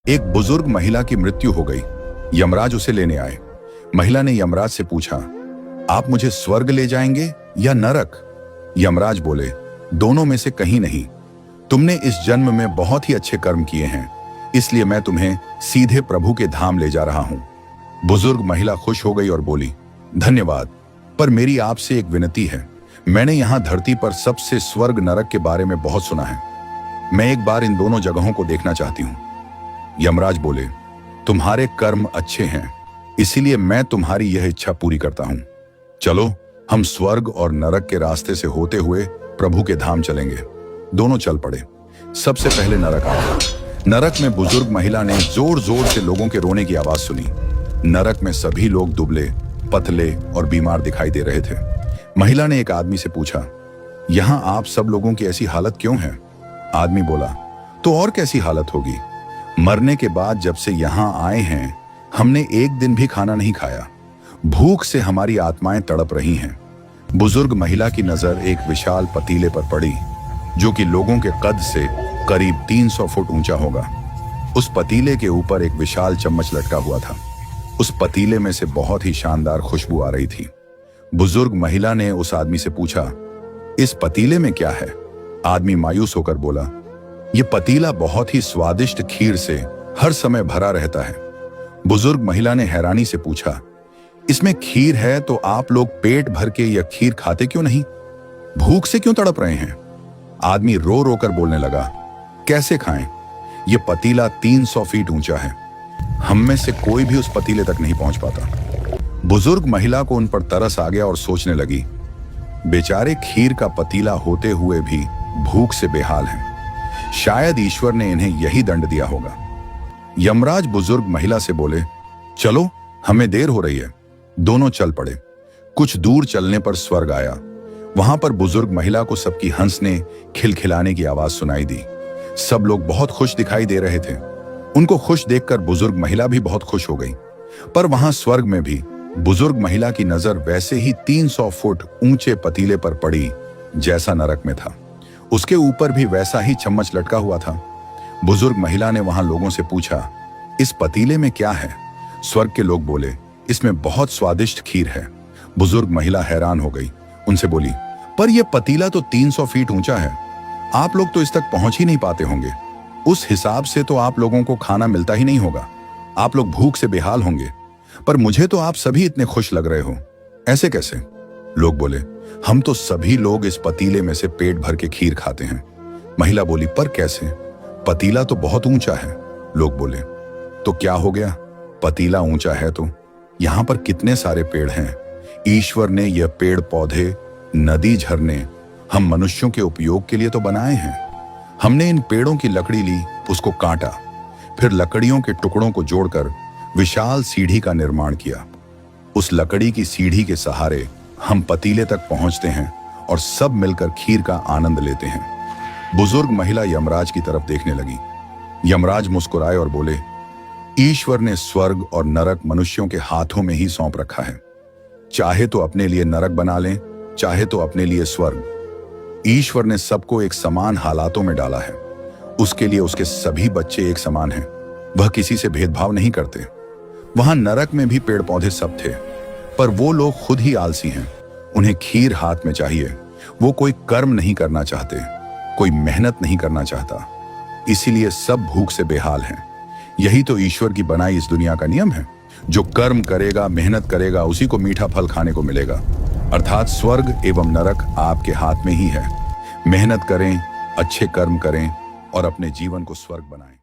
एक बुजुर्ग महिला की मृत्यु हो गई। यमराज उसे लेने आए। महिला ने यमराज से पूछा, आप मुझे स्वर्ग ले जाएंगे या नरक? यमराज बोले, दोनों में से कहीं नहीं। तुमने इस जन्म में बहुत ही अच्छे कर्म किए हैं, इसलिए मैं तुम्हें सीधे प्रभु के धाम ले जा रहा हूं। बुजुर्ग महिला खुश हो गई और बोली, धन्यवाद, पर मेरी आपसे एक विनती है। मैंने यहां धरती पर सबसे स्वर्ग नरक के बारे में बहुत सुना है। मैं एक बार इन दोनों जगहों को देखना चाहती हूं। यमराज बोले, तुम्हारे कर्म अच्छे हैं, इसीलिए मैं तुम्हारी यह इच्छा पूरी करता हूं। चलो, हम स्वर्ग और नरक के रास्ते से होते हुए प्रभु के धाम चलेंगे। दोनों चल पड़े। सबसे पहले नरक आया। नरक में बुजुर्ग महिला ने जोर जोर से लोगों के रोने की आवाज सुनी। नरक में सभी लोग दुबले, पतले और बीमार दिखाई दे रहे थे। महिला ने एक आदमी से पूछा, यहां आप सब लोगों की ऐसी हालत क्यों है? आदमी बोला, तो और कैसी हालत होगी? मरने के बाद जब से यहां आए हैं, हमने एक दिन भी खाना नहीं खाया। भूख से हमारी आत्माएं तड़प रही हैं। बुजुर्ग महिला की नजर एक विशाल पतीले पर पड़ी, जो कि लोगों के कद से करीब 300 फुट ऊंचा होगा। उस पतीले के ऊपर एक विशाल चम्मच लटका हुआ था। उस पतीले में से बहुत ही शानदार खुशबू आ रही थी। बुजुर्ग महिला ने उस आदमी से पूछा, इस पतीले में क्या है? आदमी मायूस होकर बोला, यह पतीला बहुत ही स्वादिष्ट खीर से हर समय भरा रहता है। बुजुर्ग महिला ने हैरानी से पूछा, इसमें खीर है तो आप लोग पेट भर के यह खीर खाते क्यों नहीं? भूख से क्यों तड़प रहे हैं? आदमी रो रो कर बोलने लगा, कैसे खाएं? यह पतीला 300 फीट ऊंचा है। हम में से कोई भी उस पतीले तक नहीं पहुंच पाता। बुजुर्ग महिला को उन पर तरस आ गया और सोचने लगी, बेचारे खीर का पतीला होते हुए भी भूख से बेहाल हैं। शायद ईश्वर ने इन्हें यही दंड दिया होगा। यमराज बुजुर्ग महिला से बोले, चलो, हमें देर हो रही है। दोनों चल पड़े। कुछ दूर चलने पर स्वर्ग आया। वहां पर बुजुर्ग महिला को सबकी हंसने, खिलखिलाने की आवाज सुनाई दी। सब लोग बहुत खुश दिखाई दे रहे थे। उनको खुश देखकर बुजुर्ग महिला भी बहुत खुश हो गई। पर वहां स्वर्ग में भी बुजुर्ग महिला की नजर वैसे ही 300 फुट ऊंचे पतीले पर पड़ी जैसा नरक में था। उसके ऊपर भी वैसा ही चम्मच लटका हुआ था। बुजुर्ग महिला ने वहां लोगों से पूछा, इस पतीले में क्या है? स्वर्ग के लोग बोले, इसमें बहुत स्वादिष्ट खीर है। बुजुर्ग महिला हैरान हो गई। उनसे बोली, पर यह पतीला तो 300 फीट ऊंचा है। आप लोग तो इस तक पहुंच ही नहीं पाते होंगे। उस हिसाब से तो आप लोगों को खाना मिलता ही नहीं होगा। आप लोग भूख से बेहाल होंगे। पर मुझे तो आप सभी इतने खुश लग रहे हो, ऐसे कैसे? लोग बोले, हम तो सभी लोग इस पतीले में से पेट भर के खीर खाते हैं। महिला बोली, पर कैसे? पतीला तो बहुत ऊंचा है। लोग बोले, तो क्या हो गया? पतीला ऊंचा है तो यहां पर कितने सारे पेड़ हैं। ईश्वर ने यह पेड़ पौधे, नदी, झरने हम मनुष्यों के उपयोग के लिए तो बनाए हैं। हमने इन पेड़ों की लकड़ी ली, उसको काटा, फिर लकड़ियों के टुकड़ों को जोड़कर विशाल सीढ़ी का निर्माण किया। उस लकड़ी की सीढ़ी के सहारे हम पतीले तक पहुंचते हैं और सब मिलकर खीर का आनंद लेते हैं। बुजुर्ग महिला यमराज की तरफ देखने लगी। यमराज मुस्कुराए और बोले, ईश्वर ने स्वर्ग और नरक मनुष्यों के हाथों में ही सौंप रखा है। चाहे तो अपने लिए नरक बना लें, चाहे तो अपने लिए स्वर्ग। ईश्वर ने सबको एक समान हालातों में डाला है। उसके लिए उसके सभी बच्चे एक समान हैं। वह किसी से भेदभाव नहीं करते। वहां नरक में भी पेड़ पौधे सब थे, पर वो लोग खुद ही आलसी हैं। उन्हें खीर हाथ में चाहिए। वो कोई कर्म नहीं करना चाहते, कोई मेहनत नहीं करना चाहता। इसीलिए सब भूख से बेहाल हैं। यही तो ईश्वर की बनाई इस दुनिया का नियम है। जो कर्म करेगा, मेहनत करेगा, उसी को मीठा फल खाने को मिलेगा। अर्थात स्वर्ग एवं नरक आपके हाथ में ही है। मेहनत करें, अच्छे कर्म करें और अपने जीवन को स्वर्ग बनाएं।